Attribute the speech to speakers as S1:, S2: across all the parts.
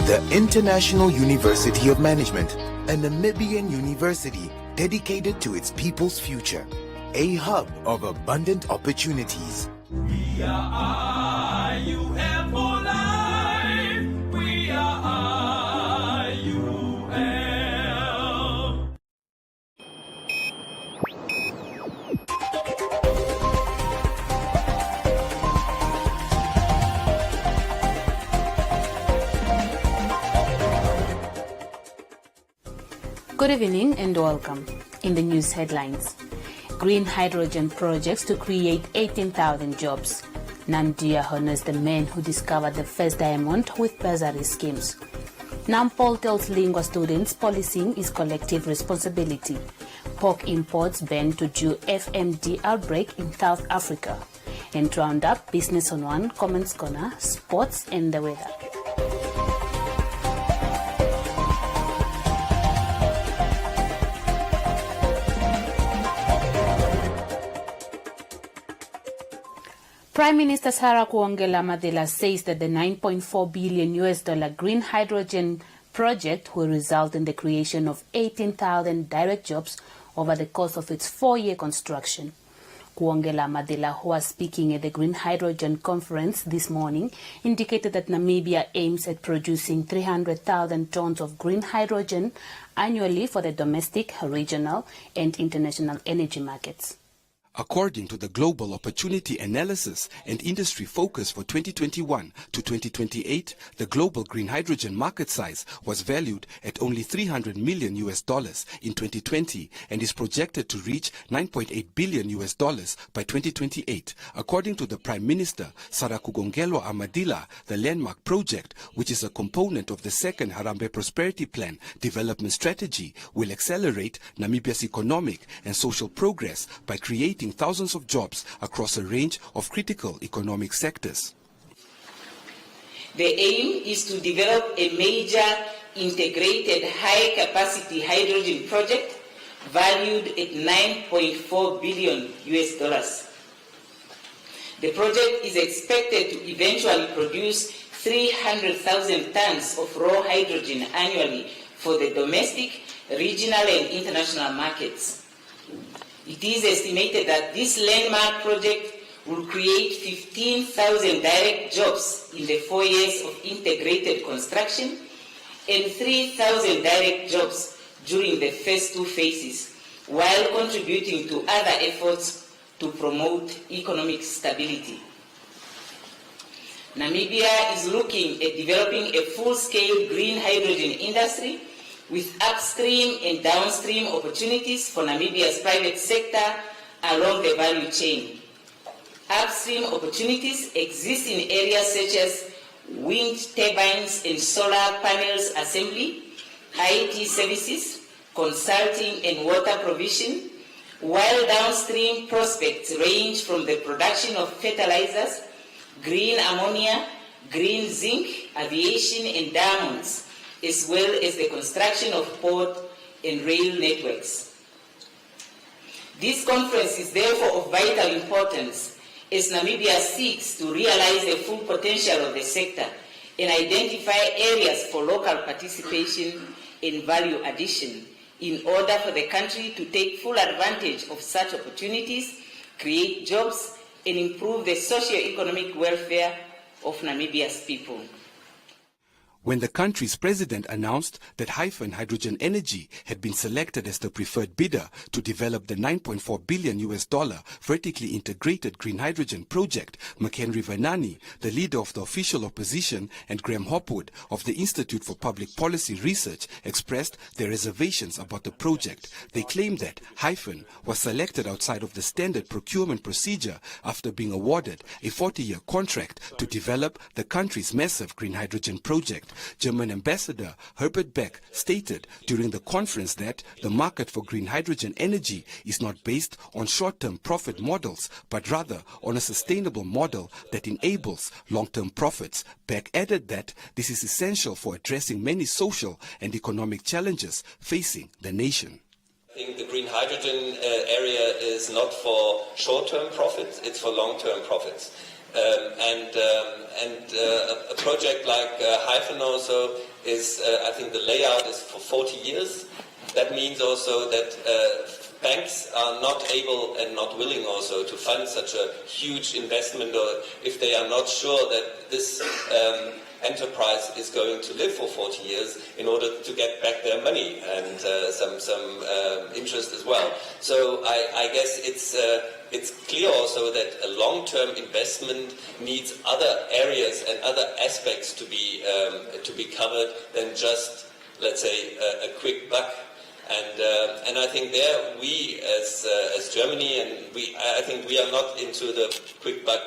S1: The International University of Management, a Namibian university dedicated to its people's future, a hub of abundant opportunities.
S2: We are IUM for life. We are IUM.
S3: Good evening and welcome. In the news headlines, green hydrogen projects to create 18,000 jobs. Namibia honors the men who discovered the first diamond with bursary schemes. Nampol tells Lingua students policing is collective responsibility. Pork imports banned to due FMD outbreak in South Africa. And Roundup, Business on One, Comments Corner, Sports and the Weather. Prime Minister Sarah Madila says that the $9.4 billion green hydrogen project will result in the creation of 18,000 direct jobs over the course of its 4-year construction. Madila, who was speaking at the Green Hydrogen Conference this morning, indicated that Namibia aims at producing 300,000 tons of green hydrogen annually for the domestic, regional, and international energy markets.
S4: According to the Global Opportunity Analysis and Industry Focus for 2021 to 2028, the global green hydrogen market size was valued at only $300 million in 2020 and is projected to reach $9.8 billion by 2028. According to the Prime Minister, Sarah Madila, the landmark project, which is a component of the second Harambee Prosperity Plan development strategy, will accelerate Namibia's economic and social progress by creating thousands of jobs across a range of critical economic sectors.
S5: The aim is to develop a major integrated high-capacity hydrogen project valued at $9.4 billion. The project is expected to eventually produce 300,000 tons of raw hydrogen annually for the domestic, regional, and international markets. It is estimated that this landmark project will create 15,000 direct jobs in the 4 years of integrated construction and 3,000 direct jobs during the first 2 phases, while contributing to other efforts to promote economic stability. Namibia is looking at developing a full-scale green hydrogen industry with upstream and downstream opportunities for Namibia's private sector along the value chain. Upstream opportunities exist in areas such as wind turbines and solar panels assembly, IT services, consulting and water provision, while downstream prospects range from the production of fertilizers, green ammonia, green zinc, aviation and diamonds, as well as the construction of port and rail networks. This conference is therefore of vital importance as Namibia seeks to realize the full potential of the sector and identify areas for local participation and value addition in order for the country to take full advantage of such opportunities, create jobs, and improve the socio-economic welfare of Namibia's people.
S4: When the country's president announced that Hyphen Hydrogen Energy had been selected as the preferred bidder to develop the $9.4 billion vertically integrated green hydrogen project, McHenry Vernani, the leader of the official opposition, and Graham Hopwood of the Institute for Public Policy Research expressed their reservations about the project. They claimed that Hyphen was selected outside of the standard procurement procedure after being awarded a 40-year contract to develop the country's massive green hydrogen project. German Ambassador Herbert Beck stated during the conference that the market for green hydrogen energy is not based on short-term profit models, but rather on a sustainable model that enables long-term profits. Beck added that this is essential for addressing many social and economic challenges facing the nation.
S6: I think the green hydrogen area is not for short-term profits, it's for long-term profits. A project like Hyphen also is, I think the layout is for 40 years. That means also that banks are not able and not willing also to fund such a huge investment, or if they are not sure that this enterprise is going to live for 40 years in order to get back their money and some interest as well. So I guess it's clear also that a long-term investment needs other areas and other aspects to be covered than just, let's say, a quick buck. And I think there we as Germany, and I think we are not into the quick buck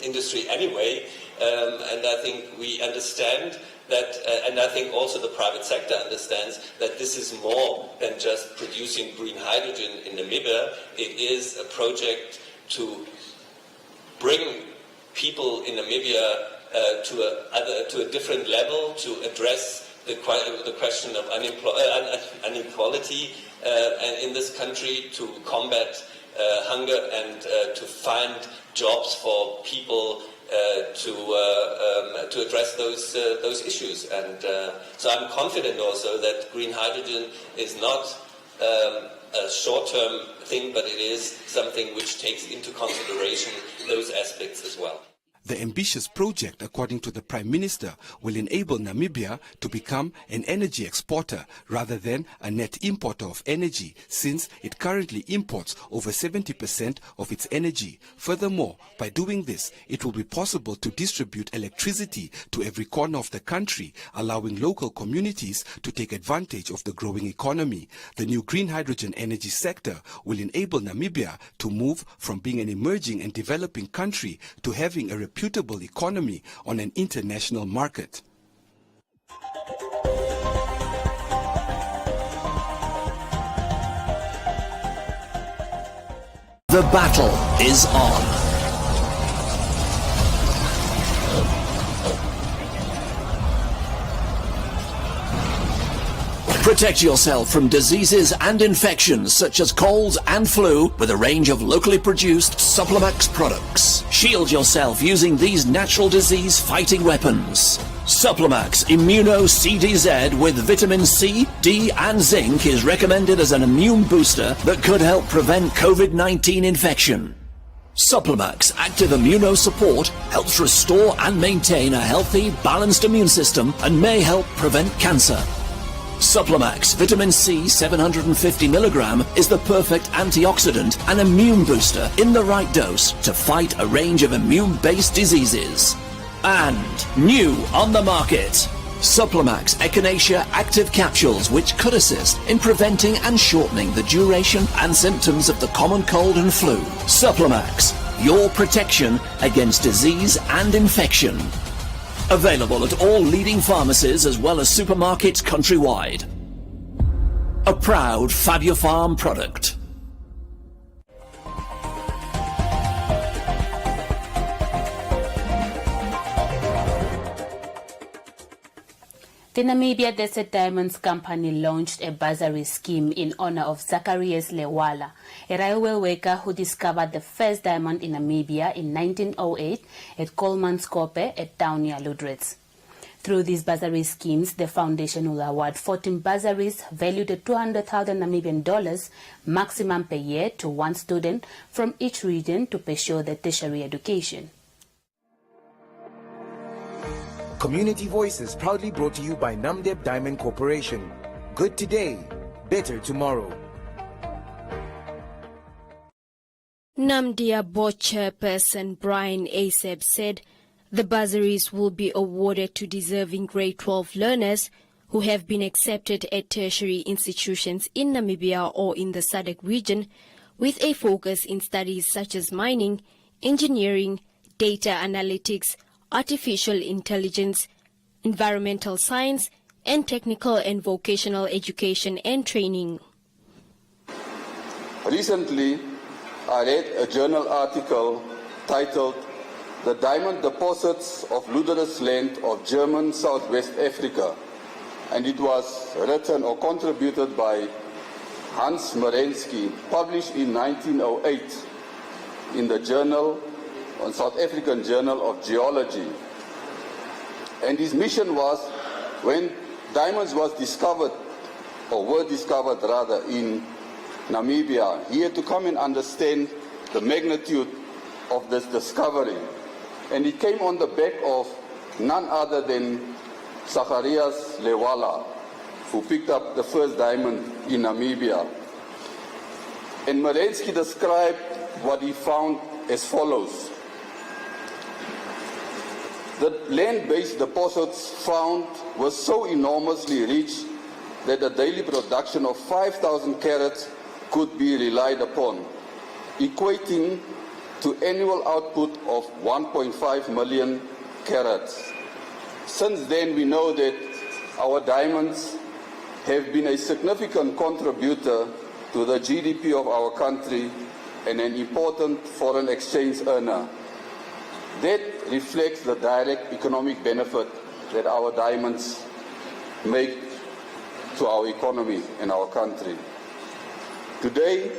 S6: industry anyway. And I think we understand that, and I think also the private sector understands that this is more than just producing green hydrogen in Namibia. It is a project to bring people in Namibia to a different level, to address the question of inequality and in this country, to combat hunger and to find jobs for people. To address those issues, and so I'm confident also that green hydrogen is not a short-term thing, but it is something which takes into consideration those aspects as well.
S4: The ambitious project, according to the Prime Minister, will enable Namibia to become an energy exporter rather than a net importer of energy, since it currently imports over 70% of its energy. Furthermore, by doing this, it will be possible to distribute electricity to every corner of the country, allowing local communities to take advantage of the growing economy. The new green hydrogen energy sector will enable Namibia to move from being an emerging and developing country to having a reputable economy on an international market.
S7: The battle is on. Protect yourself from diseases and infections such as colds and flu with a range of locally produced Supplemax products. Shield yourself using these natural disease-fighting weapons. Supplemax Immuno CDZ with vitamin C, D and zinc is recommended as an immune booster that could help prevent COVID-19 infection. Supplemax Active Immuno Support helps restore and maintain a healthy, balanced immune system and may help prevent cancer. Supplemax Vitamin C 750 mg is the perfect antioxidant and immune booster in the right dose to fight a range of immune-based diseases. And new on the market, Supplemax Echinacea Active Capsules, which could assist in preventing and shortening the duration and symptoms of the common cold and flu. Supplemax, your protection against disease and infection. Available at all leading pharmacies as well as supermarkets countrywide. A proud FabioPharm product.
S3: The Namibia Desert Diamonds Company launched a bursary scheme in honor of Zacharias Lewala, a railway worker who discovered the first diamond in Namibia in 1908 at Colemanskope at Down Ludritz. Through these bursary schemes, the foundation will award 14 bursaries valued at 200,000 Namibian dollars maximum per year to one student from each region to pursue their tertiary education.
S1: Community Voices proudly brought to you by Namdeb Diamond Corporation. Good today, better tomorrow.
S8: Namdia Board Chairperson Brian Aseb said the bursaries will be awarded to deserving grade 12 learners who have been accepted at tertiary institutions in Namibia or in the SADC region, with a focus in studies such as mining, engineering, data analytics, artificial intelligence, environmental science, and technical and vocational education and training.
S9: Recently, I read a journal article titled "The Diamond Deposits of Ludritz Land of German Southwest Africa," and it was written or contributed by Hans Merensky, published in 1908 in the journal on South African Journal of Geology. And his mission was, when diamonds were discovered in Namibia, he had to come and understand the magnitude of this discovery. And it came on the back of none other than Zacharias Lewala, who picked up the first diamond in Namibia. And Merensky described what he found as follows. The land-based deposits found were so enormously rich that a daily production of 5,000 carats could be relied upon, equating to annual output of 1.5 million carats. Since then, we know that our diamonds have been a significant contributor to the GDP of our country and an important foreign exchange earner. That reflects the direct economic benefit that our diamonds make to our economy and our country. Today,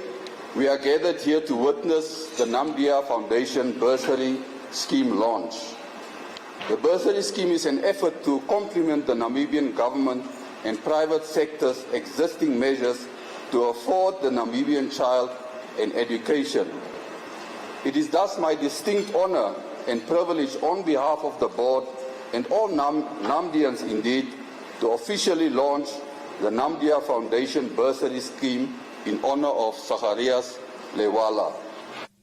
S9: we are gathered here to witness the Namibia Foundation Bursary Scheme launch. The bursary scheme is an effort to complement the Namibian government and private sector's existing measures to afford the Namibian child an education. It is thus my distinct honor and privilege on behalf of the board and all Namdians indeed to officially launch the Namibia Foundation Bursary Scheme in honor of Zacharias Lewala.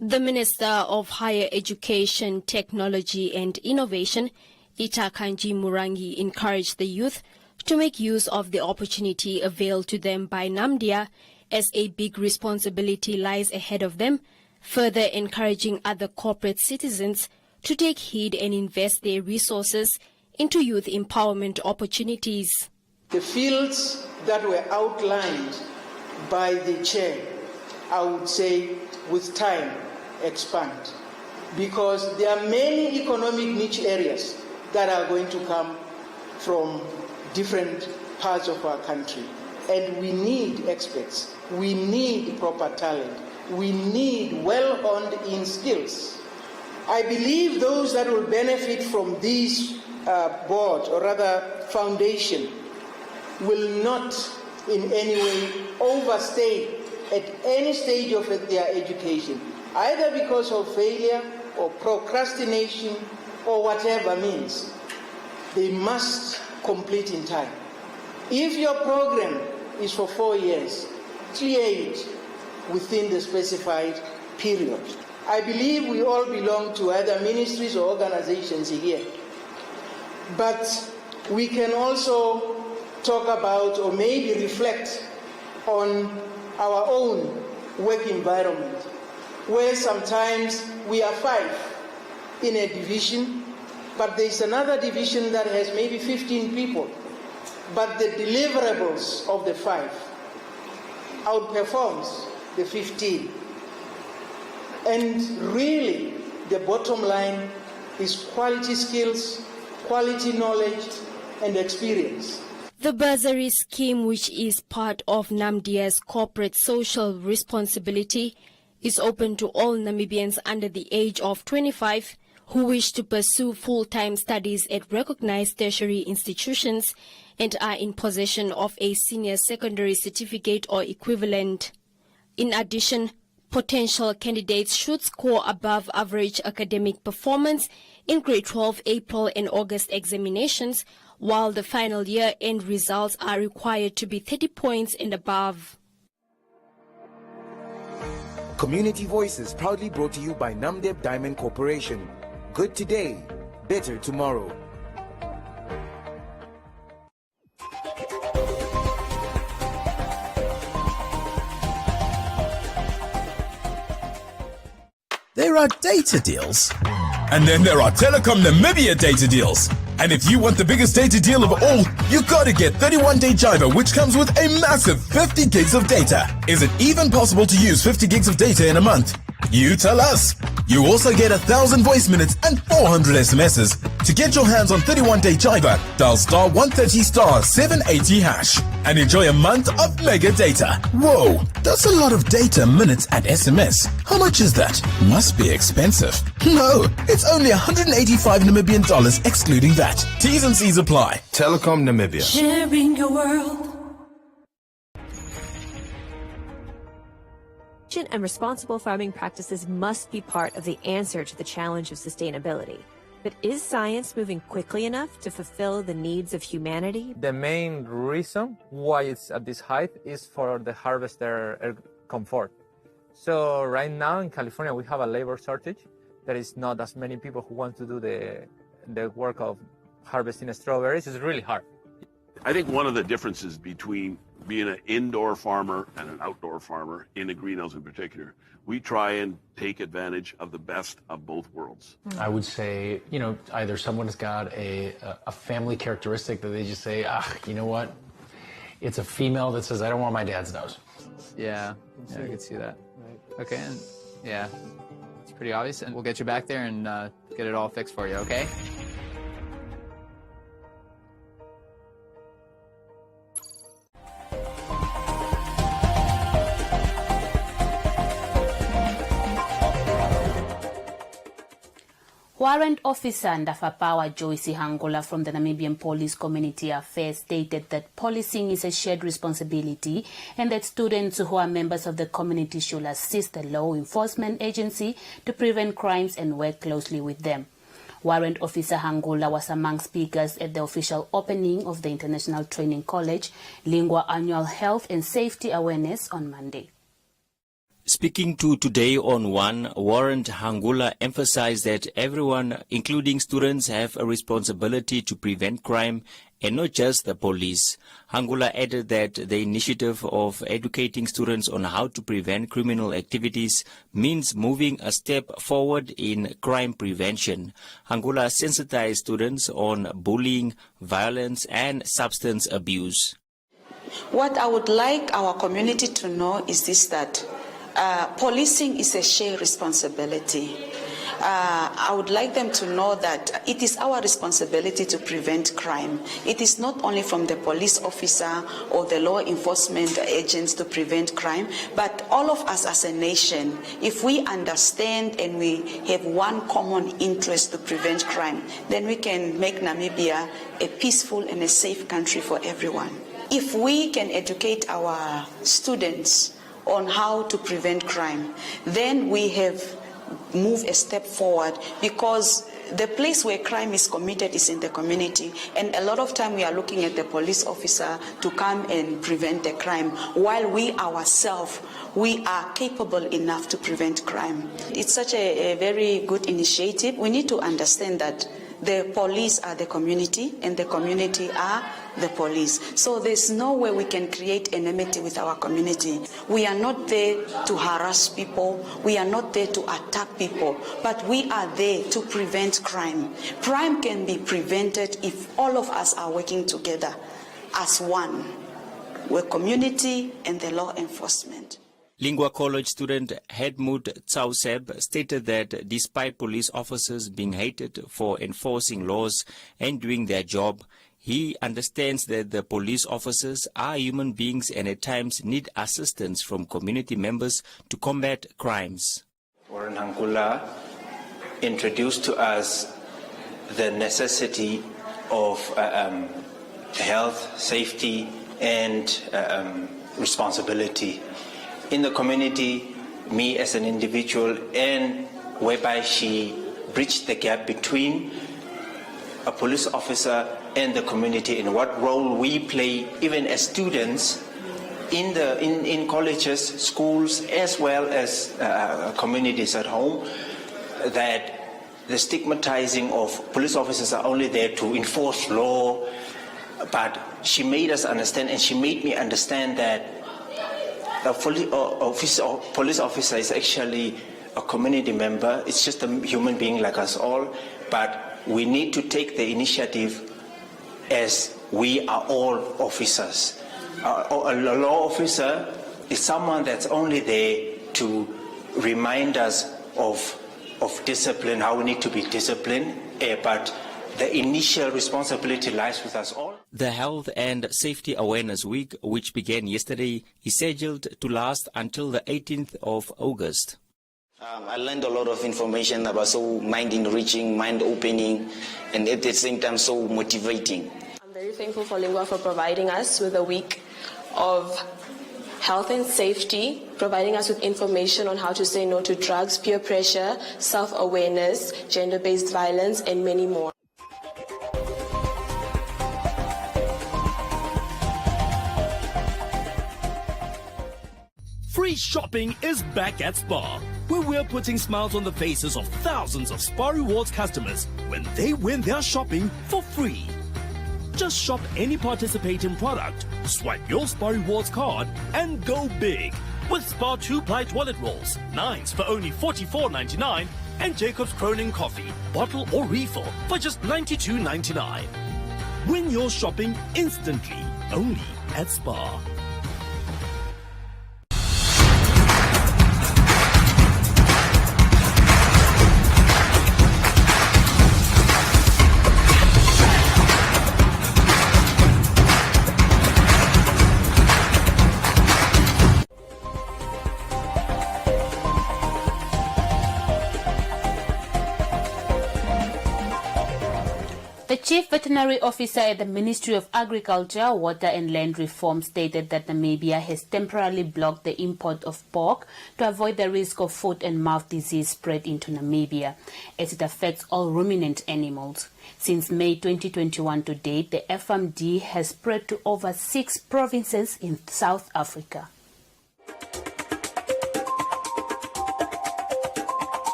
S8: The Minister of Higher Education, Technology and Innovation, Ita Kanji Murangi, encouraged the youth to make use of the opportunity availed to them by Namibia, as a big responsibility lies ahead of them, further encouraging other corporate citizens to take heed and invest their resources into youth empowerment opportunities.
S10: The fields that were outlined by the chair, I would say, with time, expand. Because there are many economic niche areas that are going to come from different parts of our country. And we need experts. We need proper talent. We need well-honed in skills. I believe those that will benefit from this board, or rather foundation, will not in any way overstay at any stage of their education, either because of failure or procrastination or whatever means. They must complete in time. If your program is for 4 years, clear it within the specified period. I believe we all belong to either ministries or organizations here. But we can also talk about or maybe reflect on our own work environment, where sometimes we are 5 in a division, but there's another division that has maybe 15 people, but the deliverables of the 5 outperforms the 15. And really, the bottom line is quality skills, quality knowledge, and experience.
S8: The bursary scheme, which is part of Namdia's corporate social responsibility, is open to all Namibians under the age of 25 who wish to pursue full-time studies at recognized tertiary institutions and are in possession of a senior secondary certificate or equivalent. In addition, potential candidates should score above average academic performance in grade 12 April and August examinations, while the final year end results are required to be 30 points and above.
S1: Community Voices proudly brought to you by Namdeb Diamond Corporation. Good today, better tomorrow.
S11: There are data deals. And then there are Telecom Namibia data deals. And if you want the biggest data deal of all, you gotta get 31-day Jiva, which comes with a massive 50 gigs of data. Is it even possible to use 50 gigs of data in a month? You tell us. You also get 1,000 voice minutes and 400 SMSs. To get your hands on 31-day Jiva, dial star 130 star 780 hash and enjoy a month of mega data. Whoa, that's a lot of data, minutes and SMS. How much is that? Must be expensive. No, it's only 185 Namibian dollars excluding that. T's and C's apply.
S1: Telecom Namibia.
S2: Sharing your world.
S12: And responsible farming practices must be part of the answer to the challenge of sustainability. But is science moving quickly enough to fulfill the needs of humanity?
S13: The main reason why it's at this height is for the harvester comfort. So right now in California we have a labor shortage. There is not as many people who want to do the work of harvesting strawberries. It's really hard.
S14: I think one of the differences between being an indoor farmer and an outdoor farmer, in a greenhouse in particular, we try and take advantage of the best of both worlds.
S15: I would say, either someone's got a family characteristic that they just say, you know what? It's a female that says, I don't want my dad's nose.
S16: Yeah, I could see that. Right. Okay, and yeah, it's pretty obvious, and we'll get you back there and get it all fixed for you, okay?
S3: Warrant Officer Ndafapawa Joyce Hangula from the Namibian Police Community Affairs stated that policing is a shared responsibility and that students who are members of the community should assist the law enforcement agency to prevent crimes and work closely with them. Warrant Officer Hangula was among speakers at the official opening of the International Training College Lingua Annual Health and Safety Awareness on Monday.
S17: Speaking to Today on One, Warrant Hangula emphasized that everyone, including students, have a responsibility to prevent crime and not just the police. Hangula added that the initiative of educating students on how to prevent criminal activities means moving a step forward in crime prevention. Hangula sensitized students on bullying, violence and substance abuse.
S18: What I would like our community to know is this, that policing is a shared responsibility. I would like them to know that it is our responsibility to prevent crime. It is not only from the police officer or the law enforcement agents to prevent crime, but all of us as a nation, if we understand and we have one common interest to prevent crime, then we can make Namibia a peaceful and a safe country for everyone. If we can educate our students on how to prevent crime, then we have moved a step forward, because the place where crime is committed is in the community, and a lot of time we are looking at the police officer to come and prevent the crime, while we ourselves, we are capable enough to prevent crime. It's such a very good initiative. We need to understand that the police are the community and the community are the police. So there's no way we can create enmity with our community. We are not there to harass people. We are not there to attack people, but we are there to prevent crime. Crime can be prevented if all of us are working together as one. We're community and the law enforcement.
S17: Lingua College student Hedmund Tsauseb stated that despite police officers being hated for enforcing laws and doing their job, he understands that the police officers are human beings and at times need assistance from community members to combat crimes.
S19: Warrant Hangula introduced to us the necessity of health, safety, and responsibility in the community, me as an individual, and whereby she bridged the gap between a police officer and the community, and what role we play even as students in colleges, schools, as well as communities at home, that the stigmatizing of police officers are only there to enforce law. But she made us understand, and she made me understand that a police officer is actually a community member. It's just a human being like us all, but we need to take the initiative as we are all officers. A law officer is someone that's only there to remind us of of discipline, how we need to be disciplined, but the initial responsibility lies with us all.
S17: The Health and Safety Awareness Week, which began yesterday, is scheduled to last until the 18th of August.
S20: I learned a lot of information about so mind-enriching, mind-opening, and at the same time so motivating.
S21: I'm very thankful for Lingua for providing us with a week of health and safety, providing us with information on how to say no to drugs, peer pressure, self-awareness, gender-based violence, and many more.
S22: Free shopping is back at Spar, where we're putting smiles on the faces of thousands of Spar Rewards customers when they win their shopping for free. Just shop any participating product, swipe your Spar Rewards card, and go big with Spar 2-ply toilet rolls, 9s for only $44.99, and Jacob's Cronin coffee, bottle or refill for just $92.99. Win your shopping instantly, only at Spar.
S3: The Chief Veterinary Officer at the Ministry of Agriculture, Water and Land Reform stated that Namibia has temporarily blocked the import of pork to avoid the risk of foot and mouth disease spread into Namibia, as it affects all ruminant animals. Since May 2021 to date, the FMD has spread to over 6 provinces in South Africa.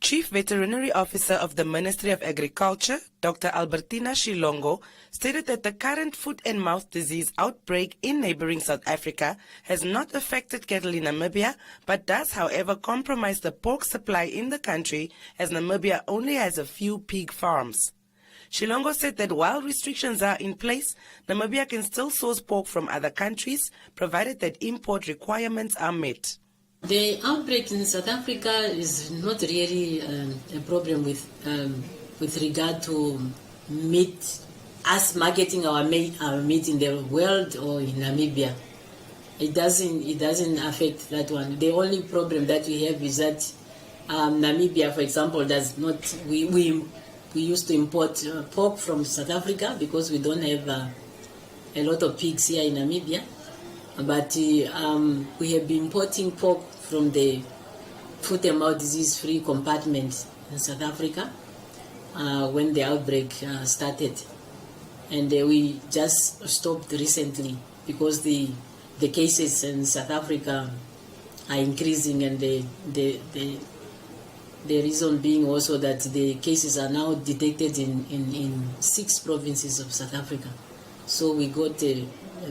S23: Chief Veterinary Officer of the Ministry of Agriculture, Dr. Albertina Shilongo, stated that the current foot and mouth disease outbreak in neighboring South Africa has not affected cattle in Namibia, but does, however, compromise the pork supply in the country, as Namibia only has a few pig farms. Shilongo said that while restrictions are in place, Namibia can still source pork from other countries, provided that import requirements are met.
S24: The outbreak in South Africa is not really a problem with regard to meat, us marketing our meat in the world or in Namibia. It doesn't affect that one. The only problem that we have is that Namibia, for example, does not. We used to import pork from South Africa because we don't have a lot of pigs here in Namibia. But we have been importing pork from the foot and mouth disease-free compartment in South Africa when the outbreak started. And we just stopped recently because the cases in South Africa are increasing, and the reason being also that the cases are now detected in 6 provinces of South Africa. So we got a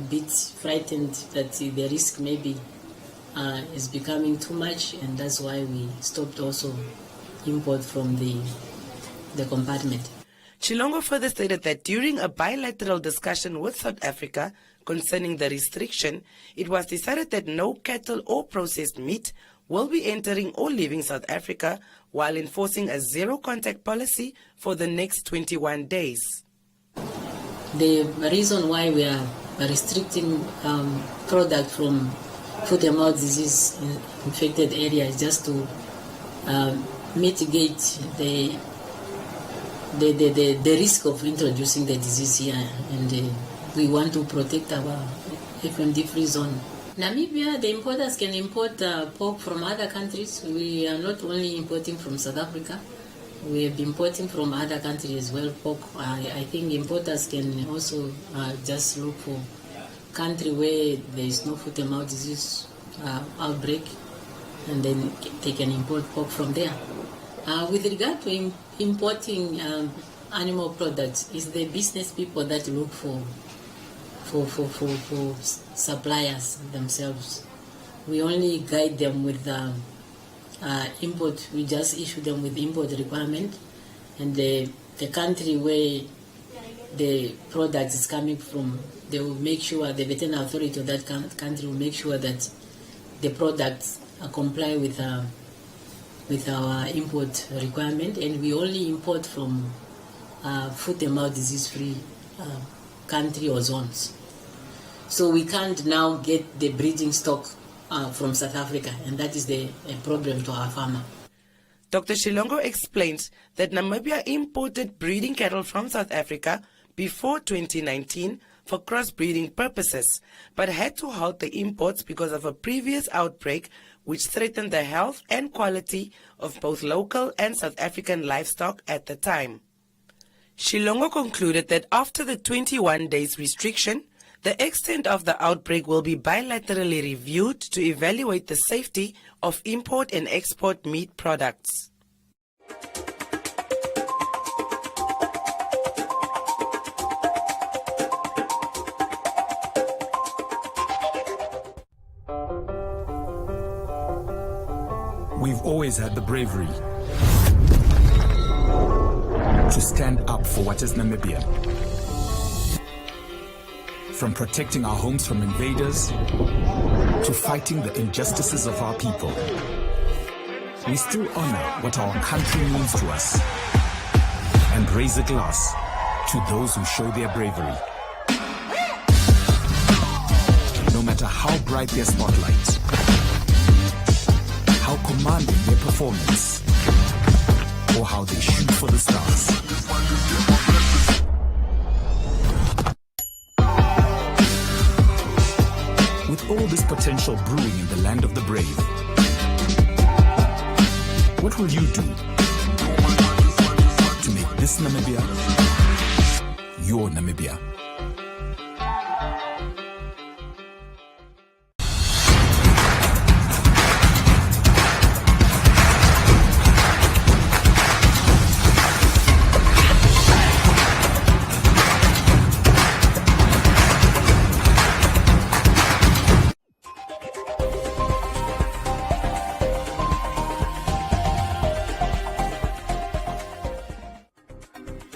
S24: bit frightened that the risk maybe is becoming too much, and that's why we stopped also import from the compartment.
S23: Chilongo further stated that during a bilateral discussion with South Africa concerning the restriction, it was decided that no cattle or processed meat will be entering or leaving South Africa, while enforcing a zero-contact policy for the next 21 days.
S24: The reason why we are restricting product from foot and mouth disease infected area is just to mitigate the risk of introducing the disease here, and we want to protect our FMD-free zone. Namibia, the importers can import pork from other countries. We are not only importing from South Africa, we have been importing from other countries as well, pork. I think importers can also just look for country where there is no foot and mouth disease outbreak, and then they can import pork from there. With regard to importing animal products, it's the business people that look for suppliers themselves. We only guide them with import. We just issue them with import requirement, and the country where the product is coming from, they will make sure, the veterinary authority of that country will make sure that the products comply with our import requirement, and we only import from foot and mouth disease-free country or zones. So we can't now get the breeding stock from South Africa, and that is a problem to our farmer.
S23: Dr. Shilongo explains that Namibia imported breeding cattle from South Africa before 2019 for cross-breeding purposes, but had to halt the imports because of a previous outbreak which threatened the health and quality of both local and South African livestock at the time. Shilongo concluded that after the 21 days restriction, the extent of the outbreak will be bilaterally reviewed to evaluate the safety of import and export meat products.
S11: We've always had the bravery to stand up for what is Namibian. From protecting our homes from invaders to fighting the injustices of our people. We still honor what our country means to us and raise a glass to those who show their bravery. No matter how bright their spotlight, how commanding their performance, or how they shoot for the stars. With all this potential brewing in the land of the brave, what will you do to make this Namibia your Namibia?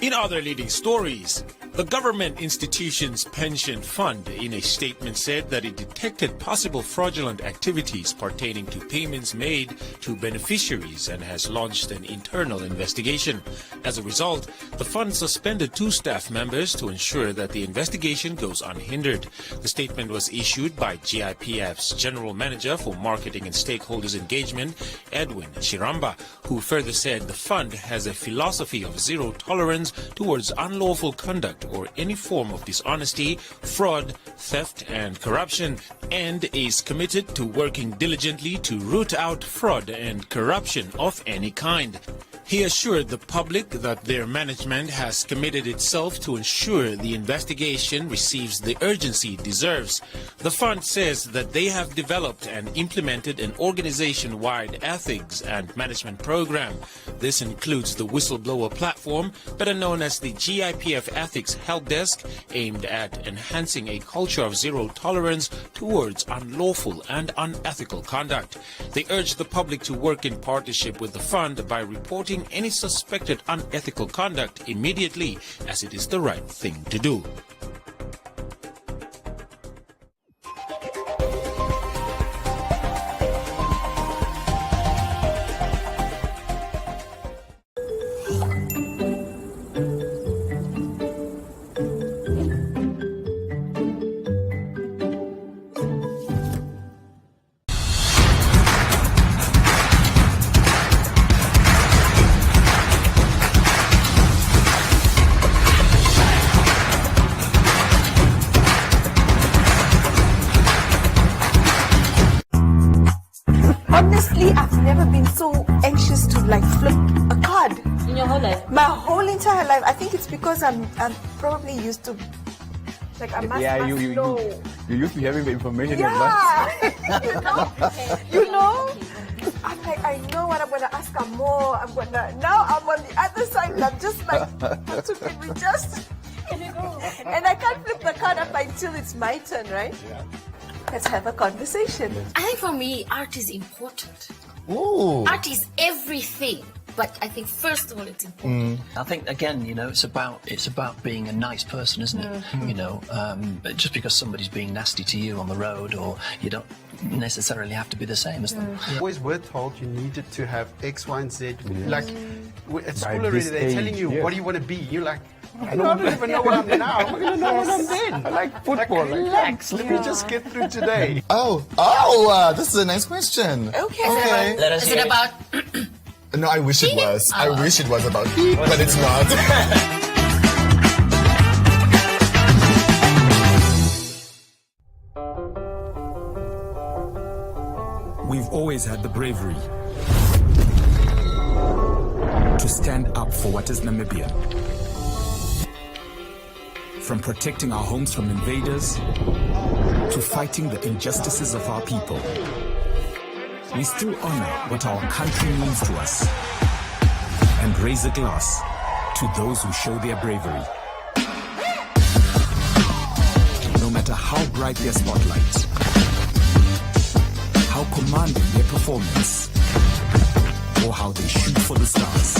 S4: In other leading stories, the Government Institutions Pension Fund in a statement said that it detected possible fraudulent activities pertaining to payments made to beneficiaries and has launched an internal investigation. As a result, the fund suspended 2 staff members to ensure that the investigation goes unhindered. The statement was issued by GIPF's General Manager for Marketing and Stakeholders Engagement, Edwin Chiramba, who further said the fund has a philosophy of zero tolerance towards unlawful conduct or any form of dishonesty, fraud, theft, and corruption, and is committed to working diligently to root out fraud and corruption of any kind. He assured the public that their management has committed itself to ensure the investigation receives the urgency it deserves. The fund says that they have developed and implemented an organization-wide ethics and management program. This includes the whistleblower platform, better known as the GIPF Ethics Help Desk, aimed at enhancing a culture of zero tolerance towards unlawful and unethical conduct. They urge the public to work in partnership with the fund by reporting any suspected unethical conduct immediately, as it is the right thing to do.
S5: Honestly, I've never been so anxious to flip a card.
S24: In your whole life?
S5: My whole entire life. I think it's because I'm probably used to I must know.
S6: You used to having the information in
S5: advance. you know? I'm like, I know what I'm gonna ask her more. Now I'm on the other side and I'm just can we just and I can't flip the card up until it's my turn, right? Yeah. Let's have a conversation.
S24: I think for me, art is important.
S7: Ooh.
S8: Art is everything. But I think first of all, it's important.
S9: I think again, it's about being a nice person, isn't it? Just because somebody's being nasty to you on the road, or you don't necessarily have to be the same as them.
S10: Always were told you needed to have X, Y, and Z. Like at school
S6: By
S10: already,
S6: this
S10: they're telling
S6: age,
S10: you
S6: yes.
S10: what do you want to be. You're like, I don't even know what I'm now. I'm going to know what I'm then.
S6: I like football.
S10: Like, relax. Let me just get through today.
S7: This is a nice question.
S8: Okay.
S7: Let
S8: us Is it about...
S7: No, I wish it was. I wish it was about but it's not.
S25: We've always had the bravery to stand up for what is Namibian. From protecting our homes from invaders to fighting the injustices of our people. We still honor what our country means to us and raise a glass to those who show their bravery. No matter how bright their spotlight, how commanding their performance, or how they shoot for the stars.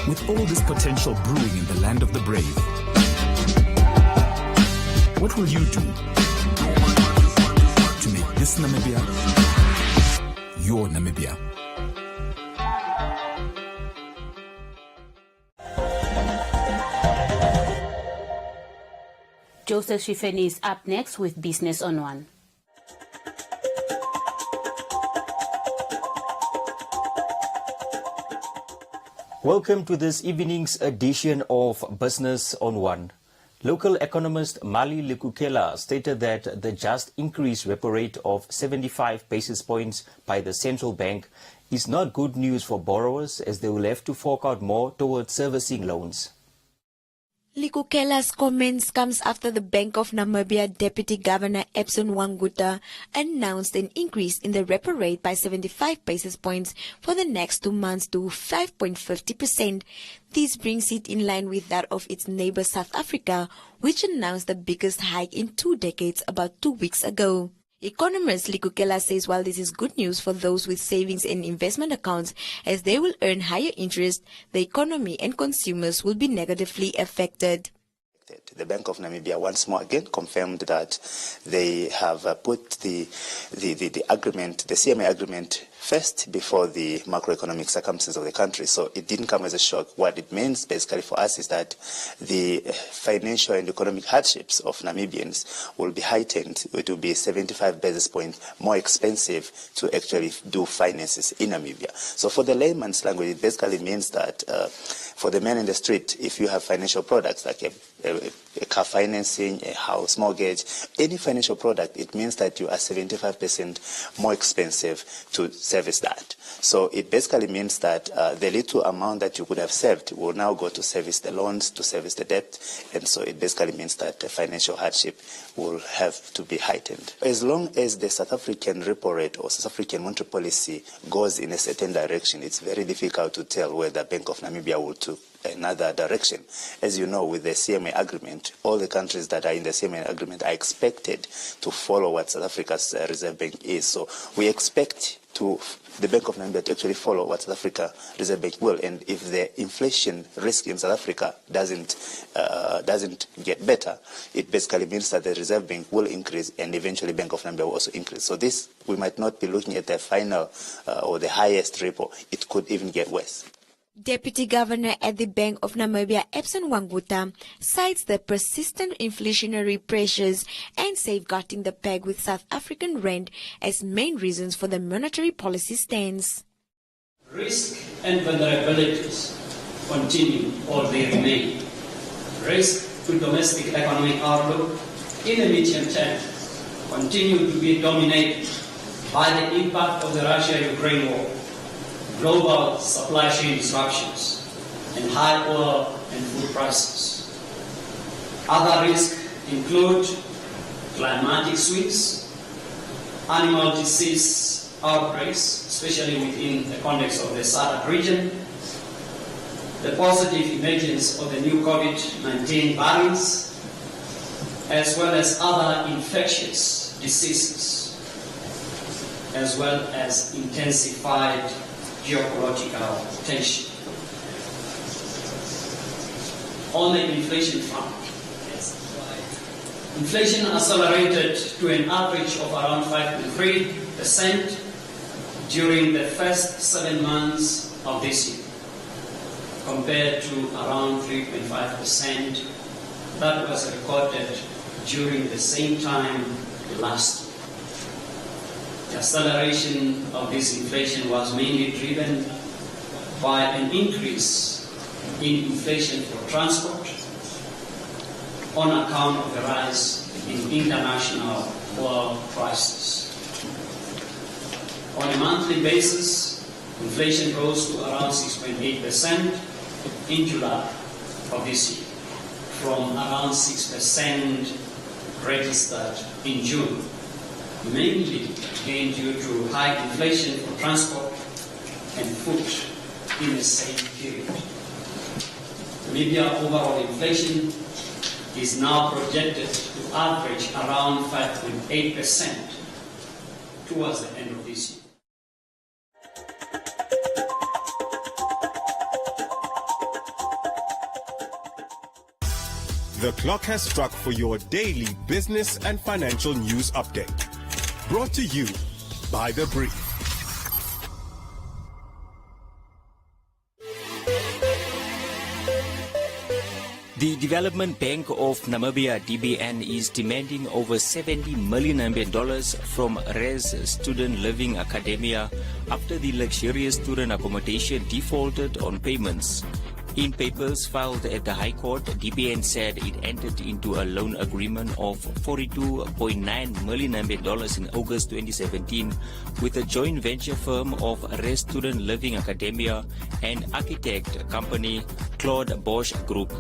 S25: With all this potential brewing in the land of the brave, what will you do to make this Namibia your Namibia?
S3: Joseph Shifeni is up next with Business on One.
S17: Welcome to this evening's edition of Business on One. Local economist Mali Lekukela stated that the just increased repo rate of 75 basis points by the central bank is not good news for borrowers, as they will have to fork out more towards servicing loans.
S26: Lekukela's comments comes after the Bank of Namibia Deputy Governor Epson Wanguta announced an increase in the repo rate by 75 basis points for the next 2 months to 5.50%. This brings it in line with that of its neighbor South Africa, which announced the biggest hike in 2 decades about 2 weeks ago. Economist Lekukela says while this is good news for those with savings and investment accounts, as they will earn higher interest, the economy and consumers will be negatively affected.
S27: The Bank of Namibia once more again confirmed that they have put the agreement, the CMA agreement, first before the macroeconomic circumstances of the country. So it didn't come as a shock. What it means basically for us is that the financial and economic hardships of Namibians will be heightened. It will be 75 basis points more expensive to actually do finances in Namibia. So for the layman's language, it basically means that for the man in the street, if you have financial products like a car financing, a house mortgage, any financial product, it means that you are 75% more expensive to service that. So it basically means that the little amount that you could have saved will now go to service the loans, to service the debt, and so it basically means that the financial hardship will have to be heightened. As long as the South African repo rate or South African monetary policy goes in a certain direction, it's very difficult to tell whether Bank of Namibia will take another direction. As you know, with the CMA agreement, all the countries that are in the CMA agreement are expected to follow what South Africa's Reserve Bank is. So we expect the Bank of Namibia to actually follow what South Africa Reserve Bank will. And if the inflation risk in South Africa doesn't get better, it basically means that the Reserve Bank will increase and eventually Bank of Namibia will also increase. So this, we might not be looking at the final or the highest repo. It could even get worse.
S26: Deputy Governor at the Bank of Namibia, Epson Wanguta, cites the persistent inflationary pressures and safeguarding the peg with South African rand as main reasons for the monetary policy stance.
S28: Risk and vulnerabilities continue or they remain. Risk to domestic economic outlook in the medium term continue to be dominated by the impact of the Russia-Ukraine war, global supply chain disruptions, and high oil and food prices. Other risks include climatic swings, animal disease outbreaks, especially within the context of the SADC region, the positive emergence of the new COVID-19 variants, as well as other infectious diseases, as well as intensified geopolitical tension. On the inflation front, inflation accelerated to an average of around 5.3% during the first 7 months of this year, compared to around 3.5% that was recorded during the same time last year. The acceleration of this inflation was mainly driven by an increase in inflation for transport on account of the rise in international oil prices. On a monthly basis, inflation rose to around 6.8% in July of this year, from around 6% registered in June, mainly again due to high inflation for transport and food in the same period. Namibia overall inflation is now projected to average around 5.8% towards the end of this year.
S4: The clock has struck for your daily business and financial news update. Brought to you by The Brief.
S17: The Development Bank of Namibia, DBN, is demanding over $70 million from RES Student Living Academia after the luxurious student accommodation defaulted on payments. In papers filed at the High Court, DBN said it entered into a loan agreement of $42.9 million in August 2017 with a joint venture firm of RES Student Living Academia and architect company Claude Bosch Group.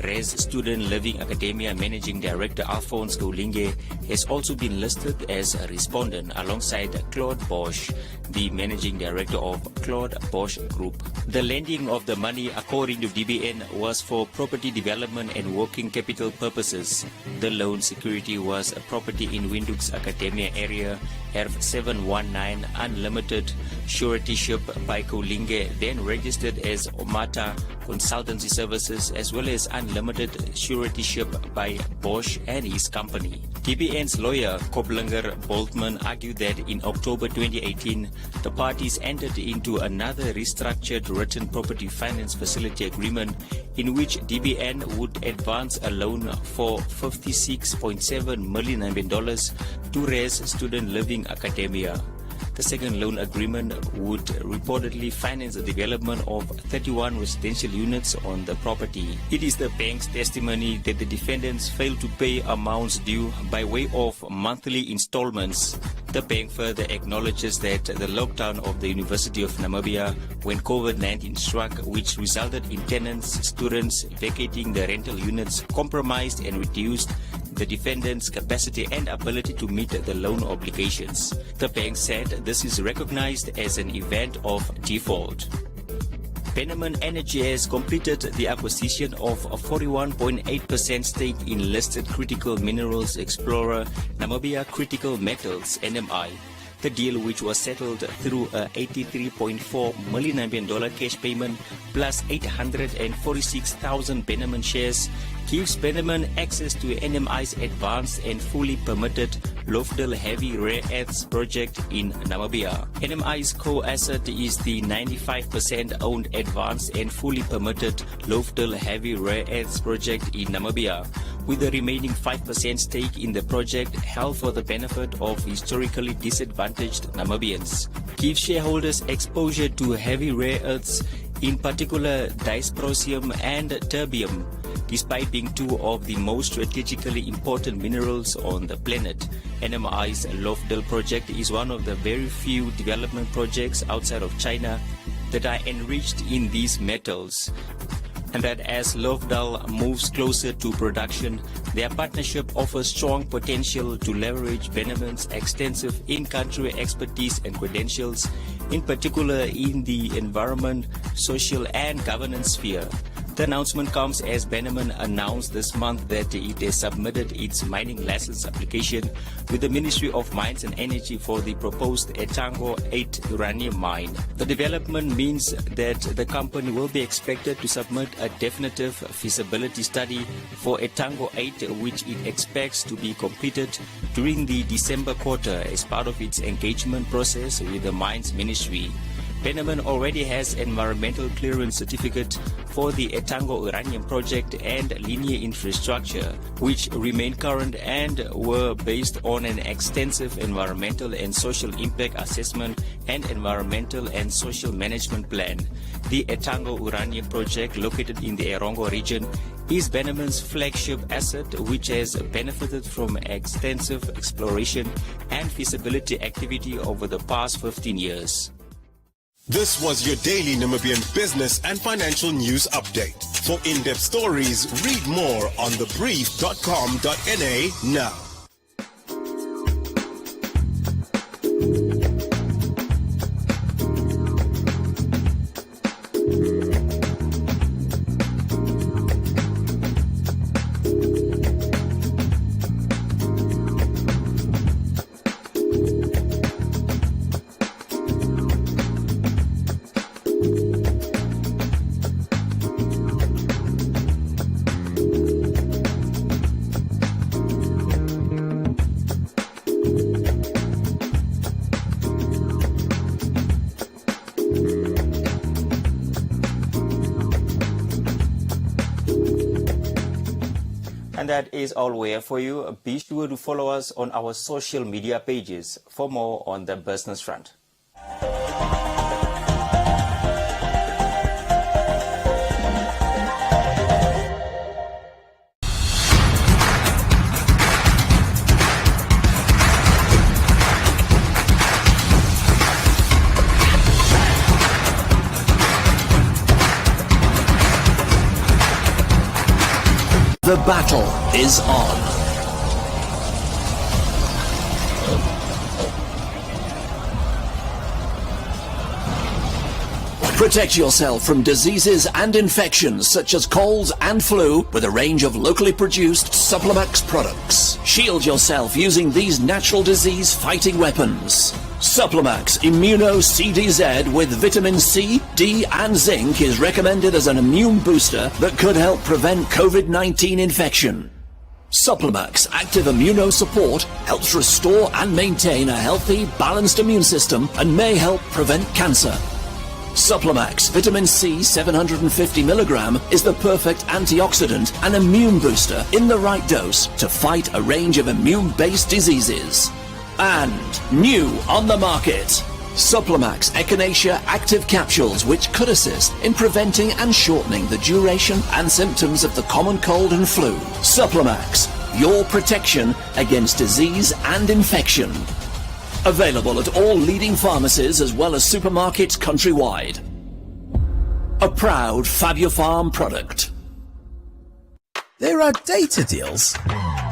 S17: RES Student Living Academia Managing Director Alphonse Goulinge has also been listed as a respondent alongside Claude Bosch, the Managing Director of Claude Bosch Group. The lending of the money, according to DBN, was for property development and working capital purposes. The loan security was a property in Windhoek's Academia area, HERF 719 Unlimited Suretyship by Goulinge, then registered as Omata Consultancy Services, as well as Unlimited Suretyship by Bosch and his company. DBN's lawyer, Koblinger Boltman, argued that in October 2018, the parties entered into another restructured written property finance facility agreement in which DBN would advance a loan for $56.7 million to RES Student Living Academia. The second loan agreement would reportedly finance the development of 31 residential units on the property. It is the bank's testimony that the defendants failed to pay amounts due by way of monthly installments. The bank further acknowledges that the lockdown of the University of Namibia when COVID-19 struck, which resulted in tenants, students vacating the rental units, compromised and reduced the defendant's capacity and ability to meet the loan obligations. The bank said this is recognized as an event of default. Penniman Energy has completed the acquisition of a 41.8% stake in listed critical minerals explorer Namibia Critical Metals (NMI). The deal, which was settled through a $83.4 million cash payment plus 846,000 Penniman shares, gives Penniman access to NMI's advanced and fully permitted Lofdal Heavy Rare Earths project in Namibia. NMI's co-asset is the 95% owned advanced and fully permitted Lofdal Heavy Rare Earths project in Namibia, with the remaining 5% stake in the project held for the benefit of historically disadvantaged Namibians. Gives shareholders exposure to heavy rare earths, in particular dysprosium and terbium, despite being two of the most strategically important minerals on the planet. NMI's Lofdal project is one of the very few development projects outside of China that are enriched in these metals, and that as Lofdal moves closer to production, their partnership offers strong potential to leverage Penniman's extensive in-country expertise and credentials, in particular in the environment, social and governance sphere. The announcement comes as Benjamin announced this month that it has submitted its mining license application with the Ministry of Mines and Energy for the proposed Etango 8 uranium mine. The development means that the company will be expected to submit a definitive feasibility study for Etango 8, which it expects to be completed during the December quarter as part of its engagement process with the Mines Ministry. Benjamin already has environmental clearance certificate for the Etango uranium project and linear infrastructure, which remain current and were based on an extensive environmental and social impact assessment and environmental and social management plan. The Etango uranium project, located in the Erongo region, is Benjamin's flagship asset, which has benefited from extensive exploration and feasibility activity over the past 15 years.
S4: This was your daily Namibian business and financial news update. For in-depth stories, read more on thebrief.com.na now.
S17: And that is all we have for you. Be sure to follow us on our social media pages for more on the business front.
S1: The battle is on. Protect yourself from diseases and infections such as colds and flu with a range of locally produced Supplemax products. Shield yourself using these natural disease-fighting weapons. Supplemax Immuno CDZ with vitamin C, D and zinc is recommended as an immune booster that could help prevent COVID-19 infection. Supplemax Active Immuno Support helps restore and maintain a healthy, balanced immune system and may help prevent cancer. Supplemax Vitamin C 750 mg is the perfect antioxidant and immune booster in the right dose to fight a range of immune-based diseases. And new on the market, Supplemax Echinacea Active Capsules, which could assist in preventing and shortening the duration and symptoms of the common cold and flu. Supplemax, your protection against disease and infection. Available at all leading pharmacies as well as supermarkets countrywide. A proud FabioPharm product.
S11: There are data deals,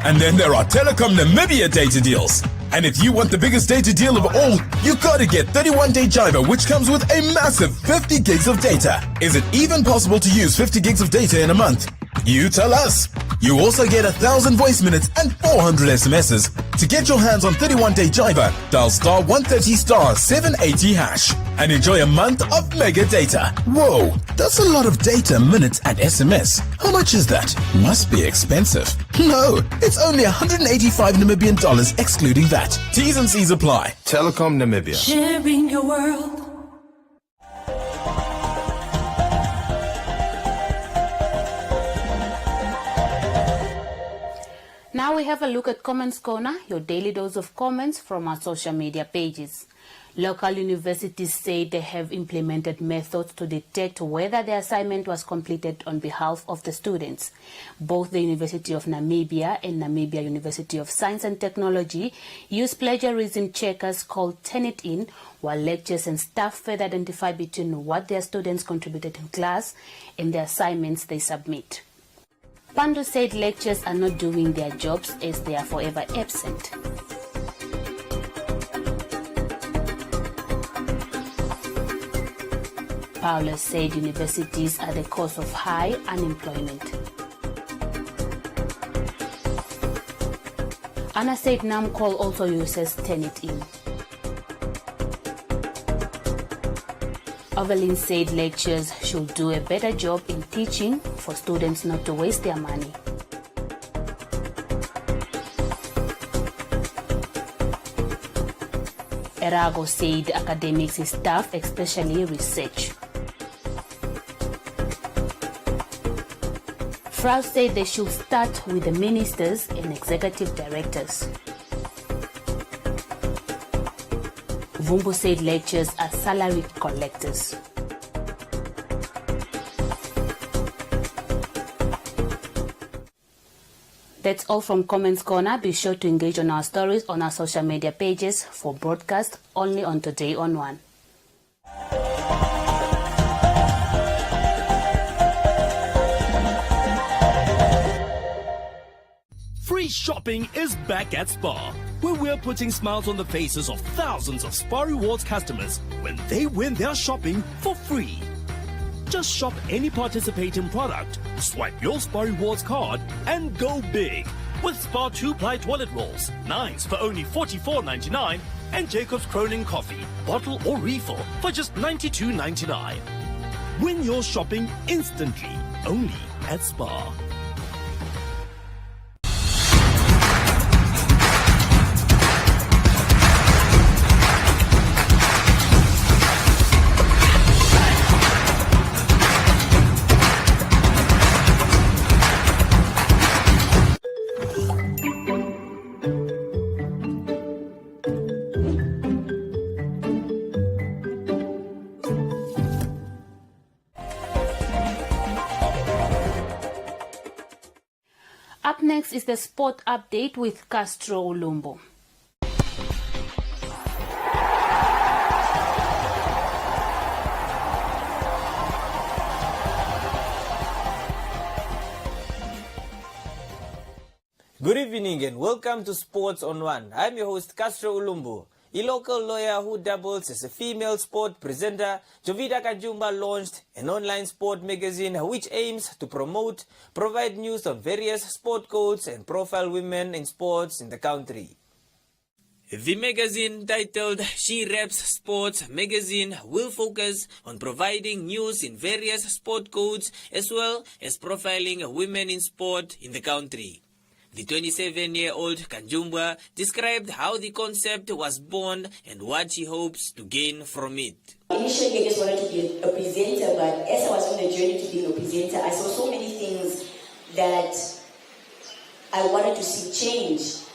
S11: and then there are Telecom Namibia data deals. And if you want the biggest data deal of all, you gotta get 31-day Jiva, which comes with a massive 50 gigs of data. Is it even possible to use 50 gigs of data in a month? You tell us. You also get 1,000 voice minutes and 400 SMSs. To get your hands on 31-day Jiva, dial *130*780# and enjoy a month of mega data. Whoa, that's a lot of data, minutes and SMS. How much is that? Must be expensive. No, it's only 185 Namibian dollars excluding that. T's and C's apply.
S6: Telecom Namibia.
S2: Sharing your world.
S3: Now we have a look at Comments Corner, your daily dose of comments from our social media pages. Local universities say they have implemented methods to detect whether the assignment was completed on behalf of the students. Both the University of Namibia and Namibia University of Science and Technology use plagiarism checkers called Turnitin, while lecturers and staff further identify between what their students contributed in class and the assignments they submit. Pandu said lecturers are not doing their jobs as they are forever absent. Paulus said universities are the cause of high unemployment. Anna said Namcol also uses Turnitin. Evelyn said lecturers should do a better job in teaching for students not to waste their money. Erago said academics is tough, especially research. Frau said they should start with the ministers and executive directors. Vumbu said lecturers are salaried collectors. That's all from Comments Corner. Be sure to engage on our stories on our social media pages for broadcast only on Today on One.
S22: Free shopping is back at Spar, where we're putting smiles on the faces of thousands of Spar Rewards customers when they win their shopping for free. Just shop any participating product, swipe your Spar Rewards card, and go big with Spar 2-ply toilet rolls, 9s for only $44.99, and Jacob's Cronin coffee, bottle or refill for just $92.99. Win your shopping instantly, only at Spar.
S3: Up next is the sport update with Castro Ulumbo.
S2: Good evening and welcome to Sports on One. I'm your host Castro Ulumbo. A local lawyer who doubles as a female sport presenter, Jovita Kajumba launched an online sport magazine which aims to promote, provide news on various sport codes and profile women in sports in the country. The magazine, titled She Raps Sports Magazine, will focus on providing news in various sport codes as well as profiling women in sport in the country. The 27-year-old Kanjumba described how the concept was born and what she hopes to gain from it.
S12: Initially, I just wanted to be a presenter, but as I was on the journey to being a presenter, I saw so many things that I wanted to see change.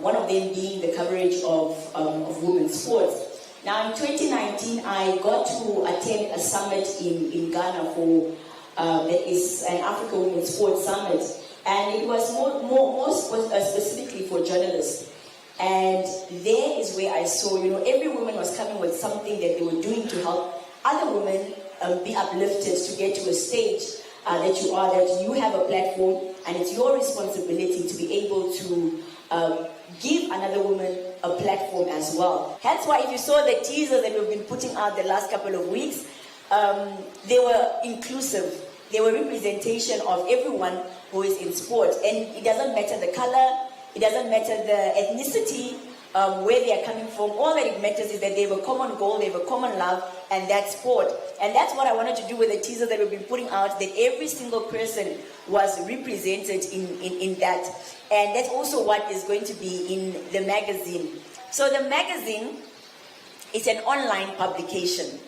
S12: One of them being the coverage of women's sports. Now, in 2019, I got to attend a summit in Ghana for that is an Africa Women's Sports Summit. And it was more specifically for journalists. And there is where I saw, every woman was coming with something that they were doing to help other women be uplifted to get to a stage that you have a platform, and it's your responsibility to be able to give another woman a platform as well. That's why if you saw the teasers that we've been putting out the last couple of weeks, they were inclusive. They were representation of everyone who is in sport. And it doesn't matter the color, it doesn't matter the ethnicity, where they are coming from. All that it matters is that they have a common goal, they have a common love, and that's sport. And that's what I wanted to do with the teaser that we've been putting out, that every single person was represented in that. And that's also what is going to be in the magazine. So the magazine is an online publication.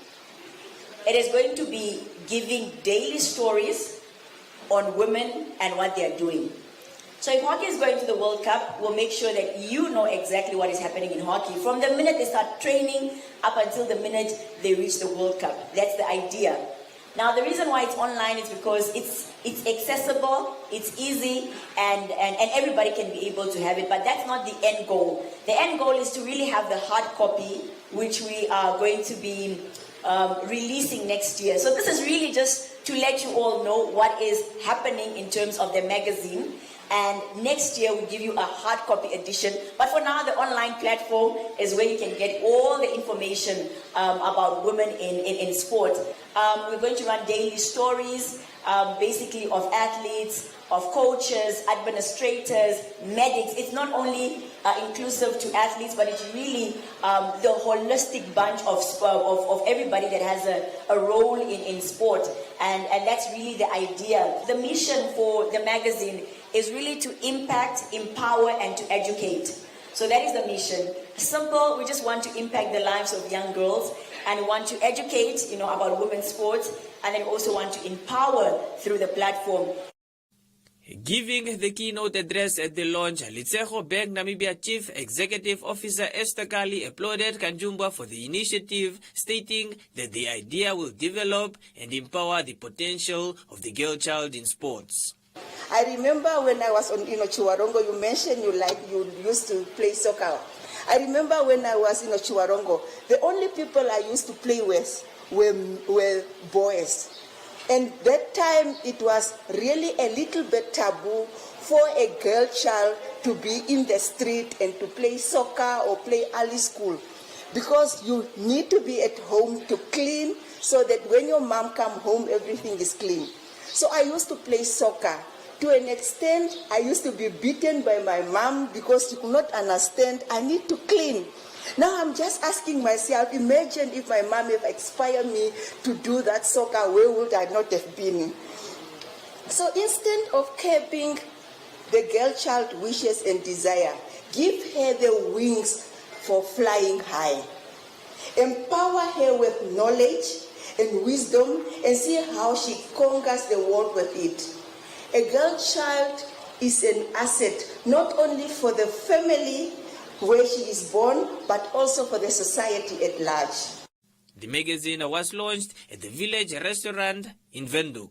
S12: It is going to be giving daily stories on women and what they are doing. So if hockey is going to the World Cup, we'll make sure that you know exactly what is happening in hockey from the minute they start training up until the minute they reach the World Cup. That's the idea. Now, the reason why it's online is because it's accessible, it's easy, and everybody can be able to have it. But that's not the end goal. The end goal is to really have the hard copy, which we are going to be releasing next year. So this is really just to let you all know what is happening in terms of the magazine. And next year we'll give you a hard copy edition. But for now, the online platform is where you can get all the information about women in sport. We're going to run daily stories, basically of athletes, of coaches, administrators, medics. It's not only inclusive to athletes, but it's really the holistic bunch of everybody that has a role in sport. And that's really the idea. The mission for the magazine is really to impact, empower, and to educate. So that is the mission. Simple, we just want to impact the lives of young girls and want to educate, about women's sports, and then also want to empower through the platform.
S2: Giving the keynote address at the launch, Letshego Bank Namibia Chief Executive Officer Esther Kali applauded Kanjumba for the initiative, stating that the idea will develop and empower the potential of the girl child in sports.
S13: I remember when I was on Chiwarongo, you mentioned you used to play soccer. I remember when I was in Chiwarongo, the only people I used to play with were boys. And that time it was really a little bit taboo for a girl child to be in the street and to play soccer or play early school, because you need to be at home to clean so that when your mom come home, everything is clean. So I used to play soccer. To an extent, I used to be beaten by my mom because she could not understand I need to clean. Now I'm just asking myself, imagine if my mom had inspired me to do that soccer, where would I not have been? So instead of curbing the girl child wishes and desire, give her the wings for flying high. Empower her with knowledge and wisdom and see how she conquers the world with it. A girl child is an asset, not only for the family where she is born, but also for the society at large.
S2: The magazine was launched at the Village Restaurant in Windhoek.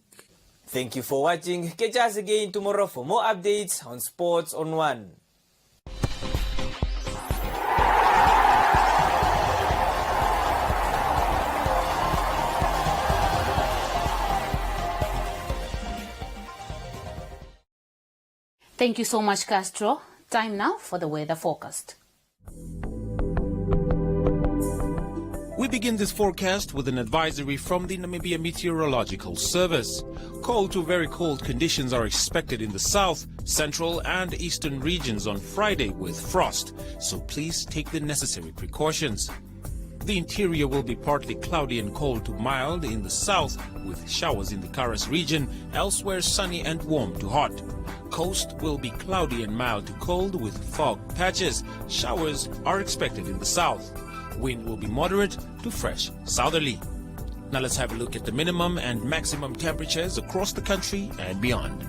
S2: Thank you for watching. Catch us again tomorrow for more updates on Sports on One.
S3: Thank you so much, Castro. Time now for the weather forecast.
S4: We begin this forecast with an advisory from the Namibia Meteorological Service. Cold to very cold conditions are expected in the south, central and eastern regions on Friday with frost, so please take the necessary precautions. The interior will be partly cloudy and cold to mild in the south with showers in the Karas region, elsewhere sunny and warm to hot. Coast will be cloudy and mild to cold with fog patches. Showers are expected in the south. Wind will be moderate to fresh southerly. Now let's have a look at the minimum and maximum temperatures across the country and beyond.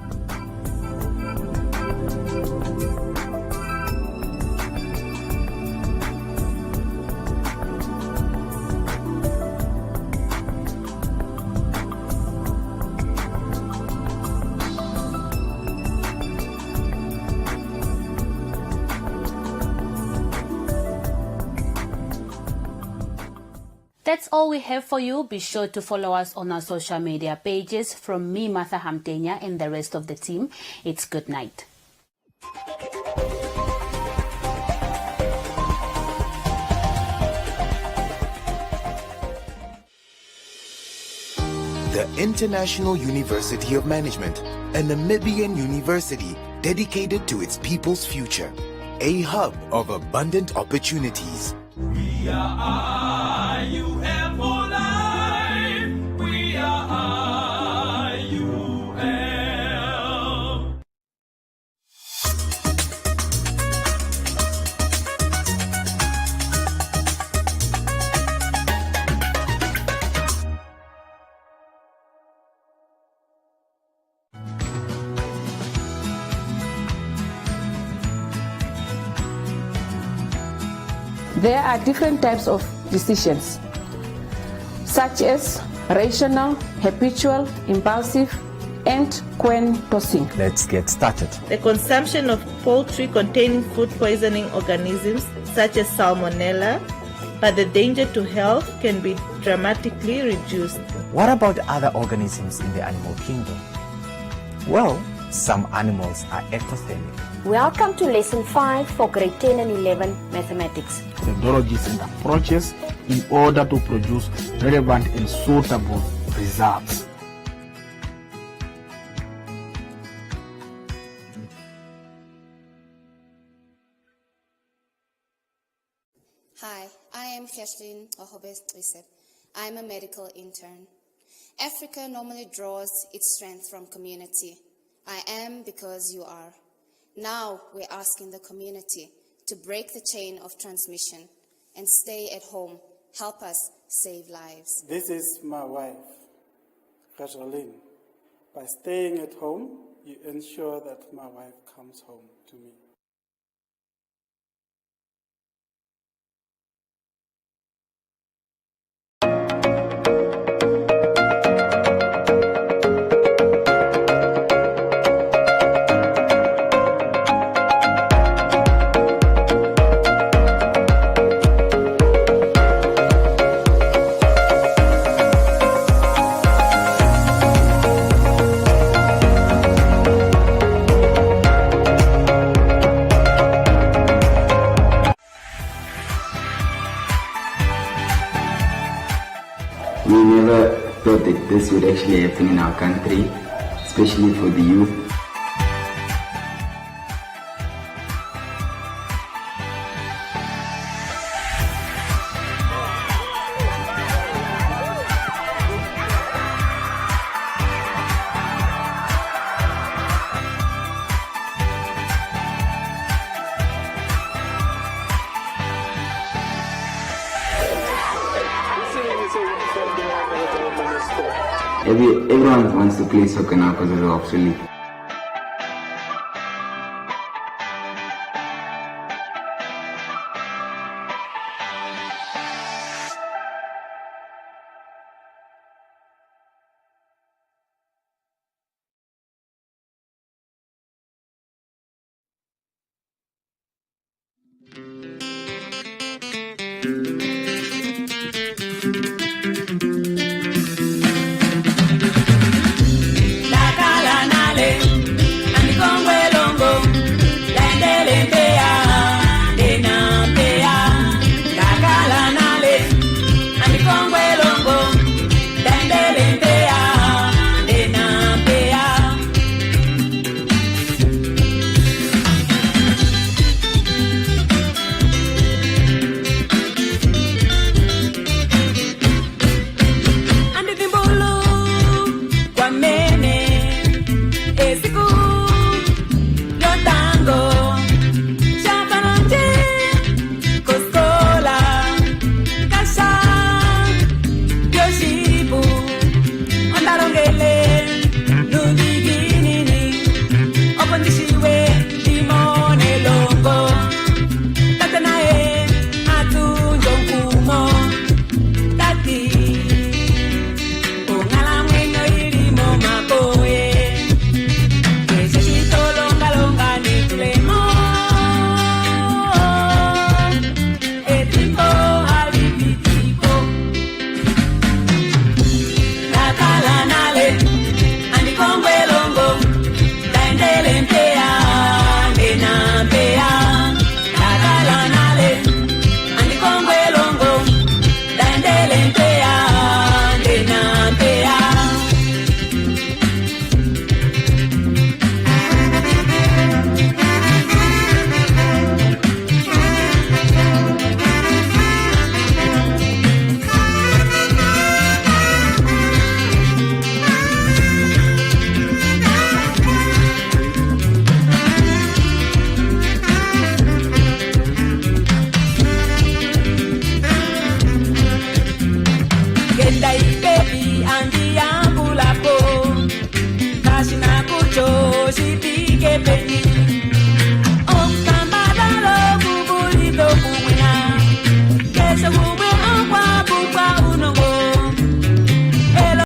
S3: That's all we have for you. Be sure to follow us on our social media pages. From me, Martha Hamtenya, and the rest of the team, it's good night.
S14: The International University of Management, a Namibian university dedicated to its people's future, a hub of abundant opportunities.
S11: We are IUM for life. We are IUM.
S15: There are different types of decisions, such as rational, habitual, impulsive, and coin tossing.
S16: Let's get started.
S18: The consumption of poultry containing food poisoning organisms, such as salmonella, but the danger to health can be dramatically reduced.
S16: What about other organisms in the animal kingdom? Well,
S5: some animals are ectothermic.
S9: Welcome to Lesson 5 for Grade 10 and 11 Mathematics.
S16: Methodologies and approaches in order to produce relevant and suitable results.
S19: Hi, I am Kerstin Ohobes-Trisep. I am a medical intern. Africa normally draws its strength from community. I am because you are. Now we're asking the community to break the chain of transmission and stay at home. Help us save lives.
S20: This is my wife, Kajalin. By staying at home, you ensure that my wife comes home to me.
S21: We never thought that this would actually happen in our country, especially for the youth. Everyone wants to play soccer now because it's obsolete.